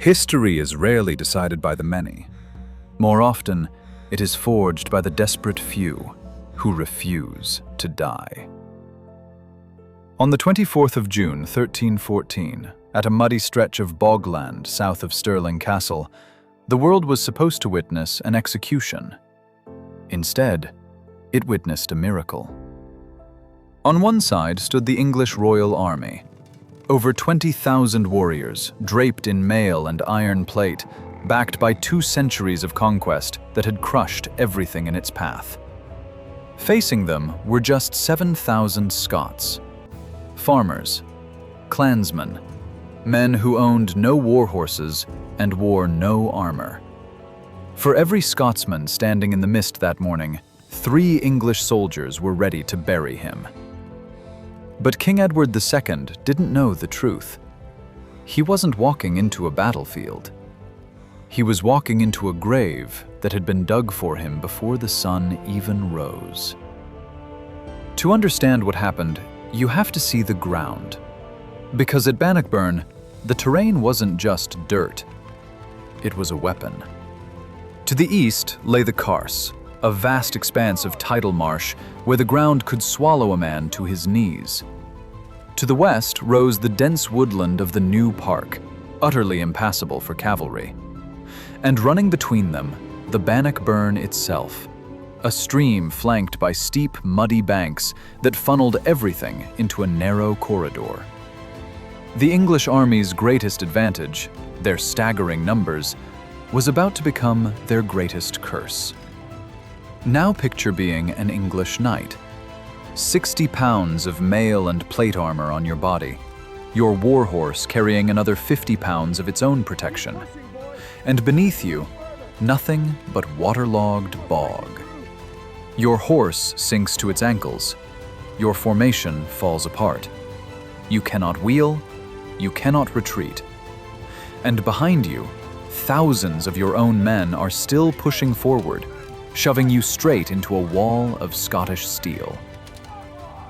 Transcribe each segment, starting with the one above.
History is rarely decided by the many. More often, it is forged by the desperate few who refuse to die. On the 24th of June, 1314, at a muddy stretch of bogland south of Stirling Castle, the world was supposed to witness an execution. Instead, it witnessed a miracle. On one side stood the English royal army. Over 20,000 warriors, draped in mail and iron plate, backed by 2 centuries of conquest that had crushed everything in its path. Facing them were just 7,000 Scots. Farmers, clansmen, men who owned no war horses and wore no armor. For every Scotsman standing in the mist that morning, 3 English soldiers were ready to bury him. But King Edward II didn't know the truth. He wasn't walking into a battlefield. He was walking into a grave that had been dug for him before the sun even rose. To understand what happened, you have to see the ground. Because at Bannockburn, the terrain wasn't just dirt. It was a weapon. To the east lay the Carse, a vast expanse of tidal marsh where the ground could swallow a man to his knees. To the west rose the dense woodland of the New Park, utterly impassable for cavalry. And running between them, the Bannockburn itself, a stream flanked by steep, muddy banks that funneled everything into a narrow corridor. The English army's greatest advantage, their staggering numbers, was about to become their greatest curse. Now picture being an English knight. 60 pounds of mail and plate armor on your body, your war horse carrying another 50 pounds of its own protection, and beneath you, nothing but waterlogged bog. Your horse sinks to its ankles. Your formation falls apart. You cannot wheel, you cannot retreat. And behind you, thousands of your own men are still pushing forward, shoving you straight into a wall of Scottish steel.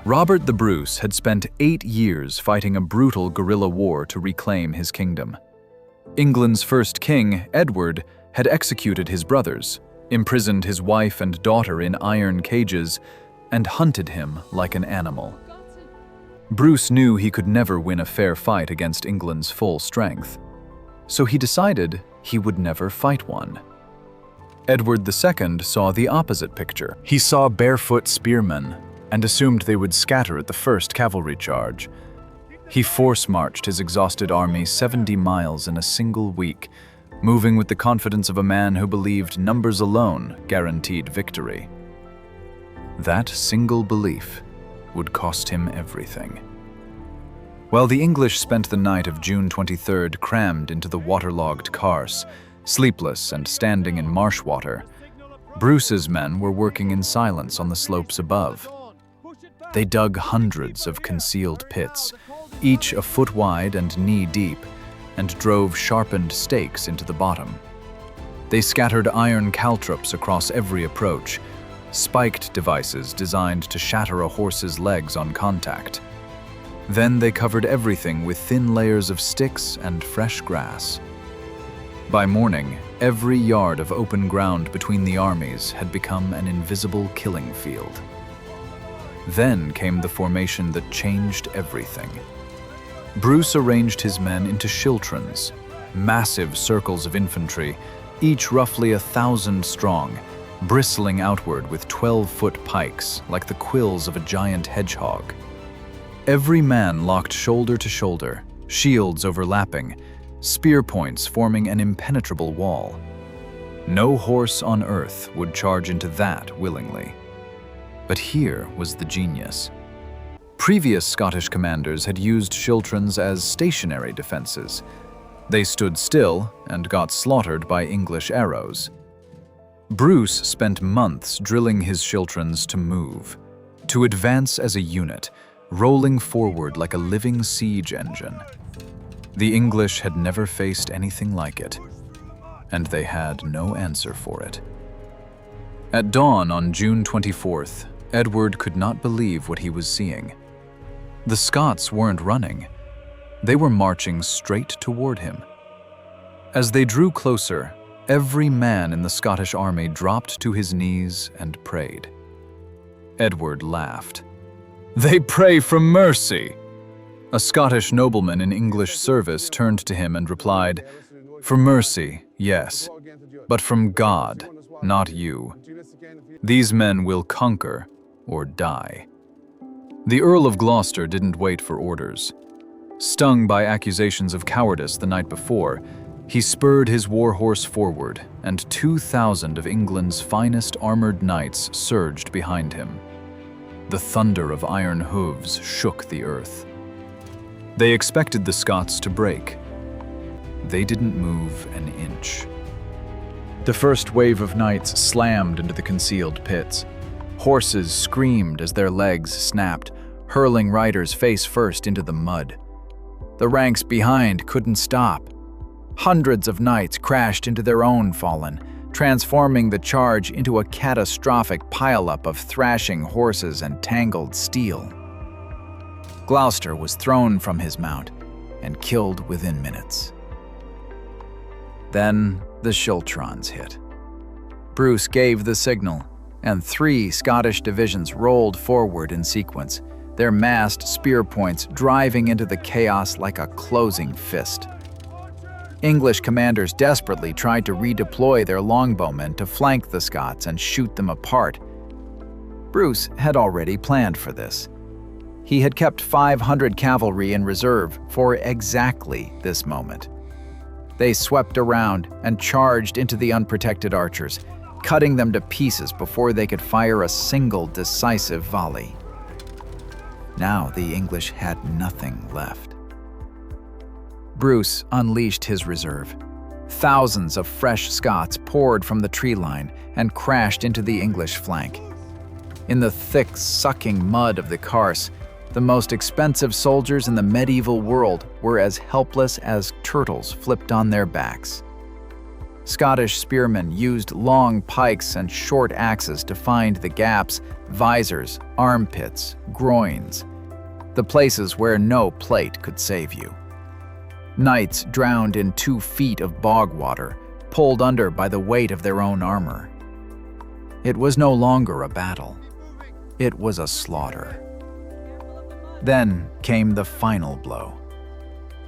Robert the Bruce had spent 8 years fighting a brutal guerrilla war to reclaim his kingdom. England's first king, Edward, had executed his brothers, imprisoned his wife and daughter in iron cages, and hunted him like an animal. Bruce knew he could never win a fair fight against England's full strength, so he decided he would never fight one. Edward II saw the opposite picture. He saw barefoot spearmen and assumed they would scatter at the first cavalry charge. He force-marched his exhausted army 70 miles in a single week, moving with the confidence of a man who believed numbers alone guaranteed victory. That single belief would cost him everything. While the English spent the night of June 23rd crammed into the waterlogged Carse, sleepless and standing in marsh water, Bruce's men were working in silence on the slopes above. They dug hundreds of concealed pits, each a foot wide and knee-deep, and drove sharpened stakes into the bottom. They scattered iron caltrops across every approach, spiked devices designed to shatter a horse's legs on contact. Then they covered everything with thin layers of sticks and fresh grass. By morning, every yard of open ground between the armies had become an invisible killing field. Then came the formation that changed everything. Bruce arranged his men into Schiltrons, massive circles of infantry, each roughly 1,000 strong, bristling outward with 12-foot pikes like the quills of a giant hedgehog. Every man locked shoulder to shoulder, shields overlapping, spear points forming an impenetrable wall. No horse on earth would charge into that willingly. But here was the genius. Previous Scottish commanders had used Schiltrons as stationary defenses. They stood still and got slaughtered by English arrows. Bruce spent months drilling his Schiltrons to move, to advance as a unit, rolling forward like a living siege engine. The English had never faced anything like it, and they had no answer for it. At dawn on June 24th, Edward could not believe what he was seeing. The Scots weren't running. They were marching straight toward him. As they drew closer, every man in the Scottish army dropped to his knees and prayed. Edward laughed. "They pray for mercy!" A Scottish nobleman in English service turned to him and replied, "For mercy, yes, but from God, not you. These men will conquer or die." The Earl of Gloucester didn't wait for orders. Stung by accusations of cowardice the night before, he spurred his war horse forward, and 2,000 of England's finest armored knights surged behind him. The thunder of iron hooves shook the earth. They expected the Scots to break. They didn't move an inch. The first wave of knights slammed into the concealed pits. Horses screamed as their legs snapped, hurling riders face first into the mud. The ranks behind couldn't stop. Hundreds of knights crashed into their own fallen, transforming the charge into a catastrophic pileup of thrashing horses and tangled steel. Gloucester was thrown from his mount and killed within minutes. Then the Schiltrons hit. Bruce gave the signal, and 3 Scottish divisions rolled forward in sequence, their massed spear points driving into the chaos like a closing fist. English commanders desperately tried to redeploy their longbowmen to flank the Scots and shoot them apart. Bruce had already planned for this. He had kept 500 cavalry in reserve for exactly this moment. They swept around and charged into the unprotected archers, cutting them to pieces before they could fire a single decisive volley. Now the English had nothing left. Bruce unleashed his reserve. Thousands of fresh Scots poured from the tree line and crashed into the English flank. In the thick, sucking mud of the Carse, the most expensive soldiers in the medieval world were as helpless as turtles flipped on their backs. Scottish spearmen used long pikes and short axes to find the gaps, visors, armpits, groins, the places where no plate could save you. Knights drowned in 2 feet of bog water, pulled under by the weight of their own armor. It was no longer a battle. It was a slaughter. Then came the final blow.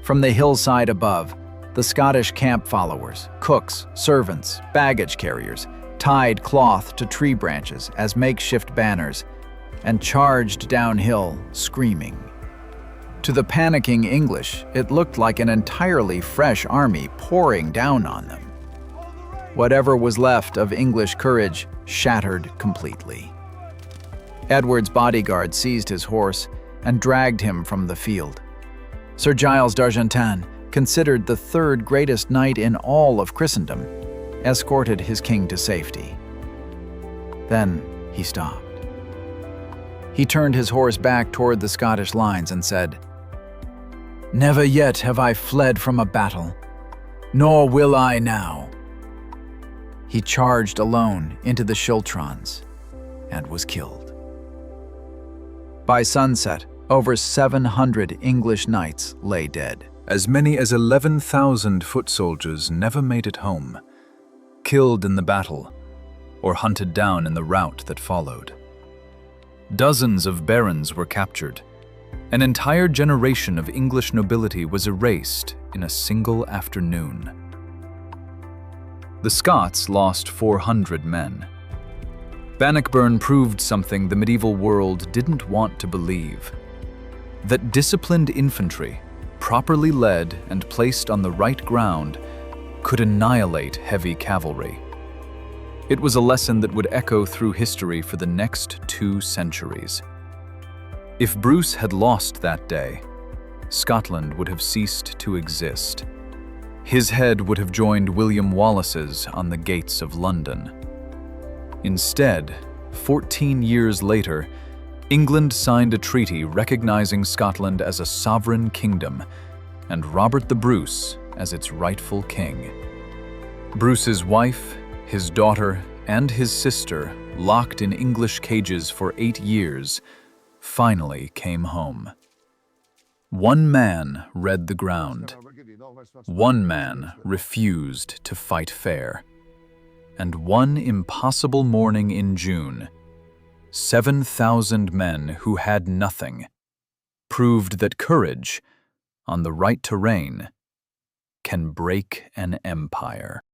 From the hillside above, the Scottish camp followers, cooks, servants, baggage carriers, tied cloth to tree branches as makeshift banners and charged downhill, screaming. To the panicking English, it looked like an entirely fresh army pouring down on them. Whatever was left of English courage shattered completely. Edward's bodyguard seized his horse and dragged him from the field. Sir Giles d'Argentan, considered the 3rd greatest knight in all of Christendom, escorted his king to safety. Then he stopped. He turned his horse back toward the Scottish lines and said, "Never yet have I fled from a battle, nor will I now." He charged alone into the Schiltrons and was killed. By sunset, over 700 English knights lay dead. As many as 11,000 foot soldiers never made it home, killed in the battle or hunted down in the rout that followed. Dozens of barons were captured. An entire generation of English nobility was erased in a single afternoon. The Scots lost 400 men. Bannockburn proved something the medieval world didn't want to believe: that disciplined infantry, properly led and placed on the right ground, could annihilate heavy cavalry. It was a lesson that would echo through history for the next 2 centuries. If Bruce had lost that day, Scotland would have ceased to exist. His head would have joined William Wallace's on the gates of London. Instead, 14 years later, England signed a treaty recognizing Scotland as a sovereign kingdom and Robert the Bruce as its rightful king. Bruce's wife, his daughter, and his sister, locked in English cages for 8 years, finally came home. One man read the ground. One man refused to fight fair. And one impossible morning in June, 7,000 men who had nothing proved that courage, on the right to reign, can break an empire.